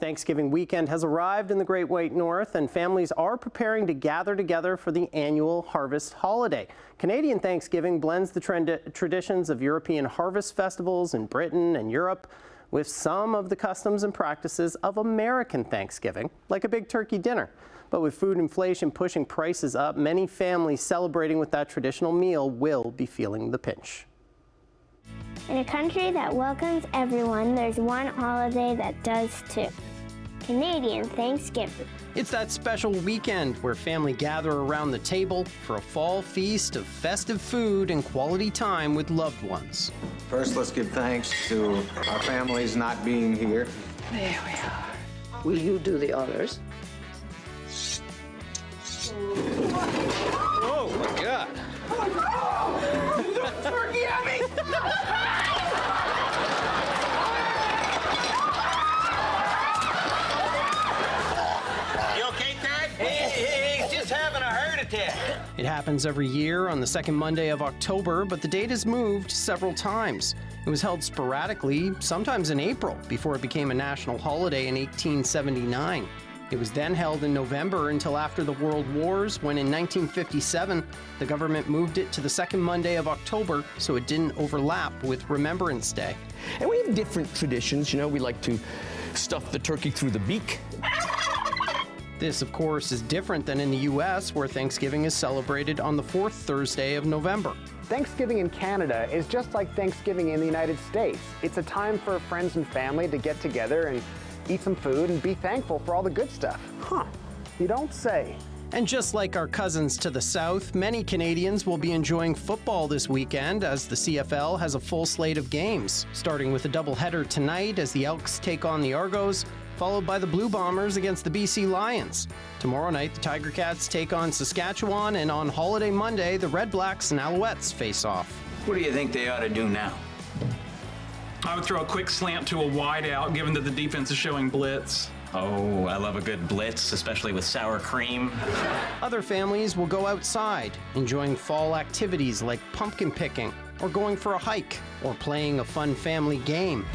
Thanksgiving weekend has arrived in the Great White North, and families are preparing to gather together for the annual harvest holiday. Canadian Thanksgiving blends the traditions of European harvest festivals in Britain and Europe with some of the customs and practices of American Thanksgiving, like a big turkey dinner. But with food inflation pushing prices up, many families celebrating with that traditional meal will be feeling the pinch. In a country that welcomes everyone, there's one holiday that does too. Canadian Thanksgiving. It's that special weekend where family gather around the table for a fall feast of festive food and quality time with loved ones. First, let's give thanks to our families not being here. There we are. Will you do the honors? Oh my God! Turkey at me! You okay, Dad? He's just having a heart attack. It happens every year on the second Monday of October, but the date has moved several times. It was held sporadically, sometimes in April, before it became a national holiday in 1879. It was then held in November until after the World Wars, when in 1957, the government moved it to the second Monday of October so it didn't overlap with Remembrance Day. And we have different traditions. You know, we like to stuff the turkey through the beak. This, of course, is different than in the U.S., where Thanksgiving is celebrated on the fourth Thursday of November. Thanksgiving in Canada is just like Thanksgiving in the United States. It's a time for friends and family to get together and eat some food and be thankful for all the good stuff. Huh, you don't say. And just like our cousins to the south, many Canadians will be enjoying football this weekend as the CFL has a full slate of games, starting with a doubleheader tonight as the Elks take on the Argos, followed by the Blue Bombers against the BC Lions. Tomorrow night, the Tiger Cats take on Saskatchewan, and on Holiday Monday, the Red Blacks and Alouettes face off. What do you think they ought to do now? I would throw a quick slant to a wide out, given that the defense is showing blitz. Oh, I love a good blitz, especially with sour cream. Other families will go outside, enjoying fall activities like pumpkin picking, or going for a hike, or playing a fun family game.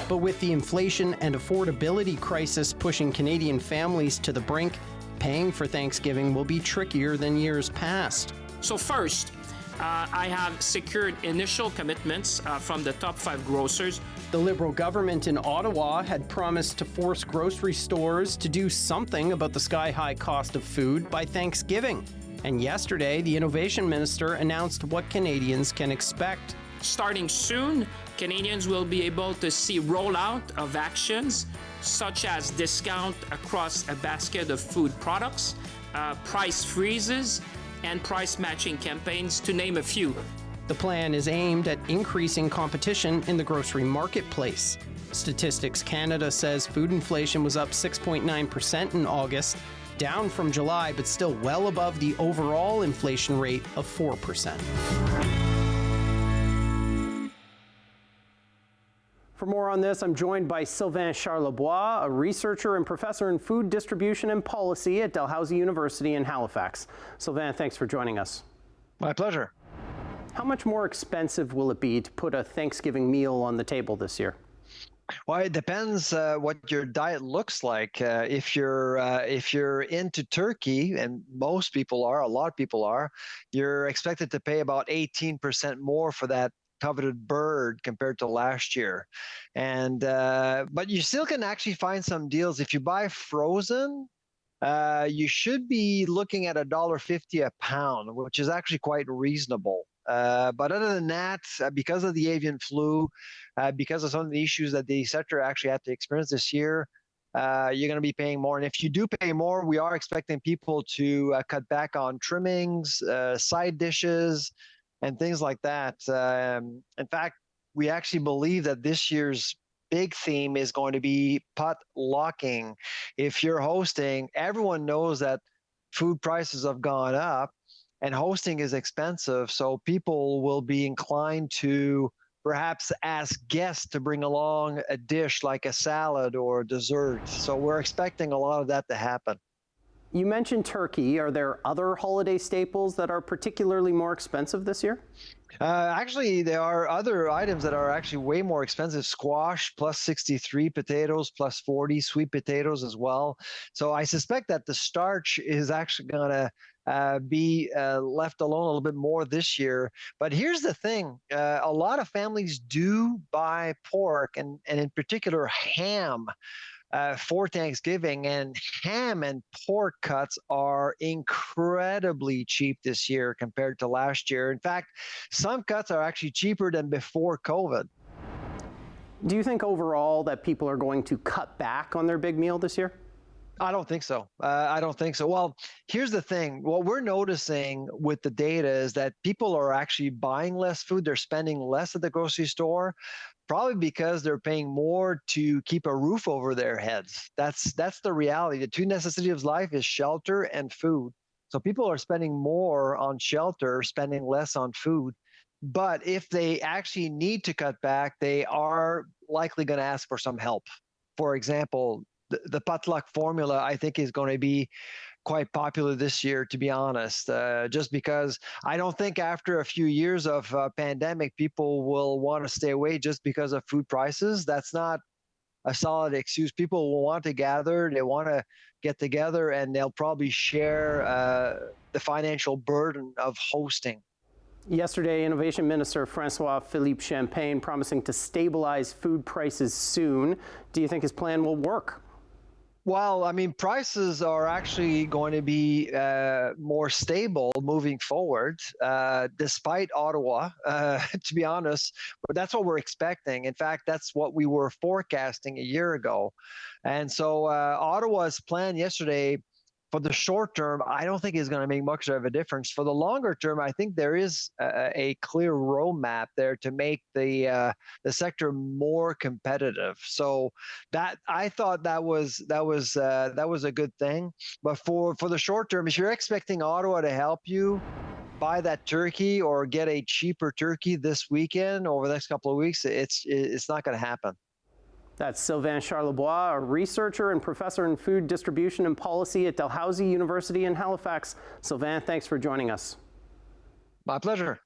But with the inflation and affordability crisis pushing Canadian families to the brink, paying for Thanksgiving will be trickier than years past. So first, I have secured initial commitments from the top 5 grocers. The Liberal government in Ottawa had promised to force grocery stores to do something about the sky-high cost of food by Thanksgiving. And yesterday, the Innovation Minister announced what Canadians can expect. Starting soon, Canadians will be able to see rollout of actions such as discount across a basket of food products, price freezes, and price matching campaigns, to name a few. The plan is aimed at increasing competition in the grocery marketplace. Statistics Canada says food inflation was up 6.9% in August, down from July, but still well above the overall inflation rate of 4%. For more on this, I'm joined by Sylvain Charlebois, a researcher and professor in food distribution and policy at Dalhousie University in Halifax. Sylvain, thanks for joining us. My pleasure. How much more expensive will it be to put a Thanksgiving meal on the table this year? Well, it depends what your diet looks like. If you're into turkey, and most people are, a lot of people are, you're expected to pay about 18% more for that coveted bird compared to last year. And but you still can actually find some deals. If you buy frozen, you should be looking at $1.50 a pound, which is actually quite reasonable. But other than that, because of the avian flu, because of some of the issues that the sector actually had to experience this year, you're going to be paying more. And if you do pay more, we are expecting people to cut back on trimmings, side dishes, and things like that. In fact, we actually believe that this year's big theme is going to be pot-locking. If you're hosting, everyone knows that food prices have gone up and hosting is expensive, so people will be inclined to perhaps ask guests to bring along a dish like a salad or a dessert. So we're expecting a lot of that to happen. You mentioned turkey. Are there other holiday staples that are particularly more expensive this year? Actually, there are other items that are actually way more expensive. Squash plus 63, potatoes plus 40, sweet potatoes as well. So I suspect that the starch is actually going to be left alone a little bit more this year. But here's the thing. A lot of families do buy pork and in particular ham for Thanksgiving, and ham and pork cuts are incredibly cheap this year compared to last year. In fact, some cuts are actually cheaper than before COVID. Do you think overall that people are going to cut back on their big meal this year? I don't think so. I don't think so. Well, here's the thing. What we're noticing with the data is that people are actually buying less food. They're spending less at the grocery store, probably because they're paying more to keep a roof over their heads. That's the reality. The two necessities of life is shelter and food. So people are spending more on shelter, spending less on food. But if they actually need to cut back, they are likely going to ask for some help. For example, the potluck formula, I think, is going to be quite popular this year, to be honest, just because I don't think after a few years of pandemic, people will want to stay away just because of food prices. That's not a solid excuse. People will want to gather, they want to get together, and they'll probably share the financial burden of hosting. Yesterday, Innovation Minister François-Philippe Champagne promising to stabilize food prices soon. Do you think his plan will work? Well, I mean, prices are actually going to be more stable moving forward, despite Ottawa, to be honest. But that's what we're expecting. In fact, that's what we were forecasting a year ago. And so Ottawa's plan yesterday, for the short term, I don't think is going to make much of a difference. For the longer term, I think there is a clear roadmap there to make the sector more competitive. So that I thought that was a good thing. But for the short term, if you're expecting Ottawa to help you buy that turkey or get a cheaper turkey this weekend over the next couple of weeks, it's not going to happen. That's Sylvain Charlebois, a researcher and professor in food distribution and policy at Dalhousie University in Halifax. Sylvain, thanks for joining us. My pleasure.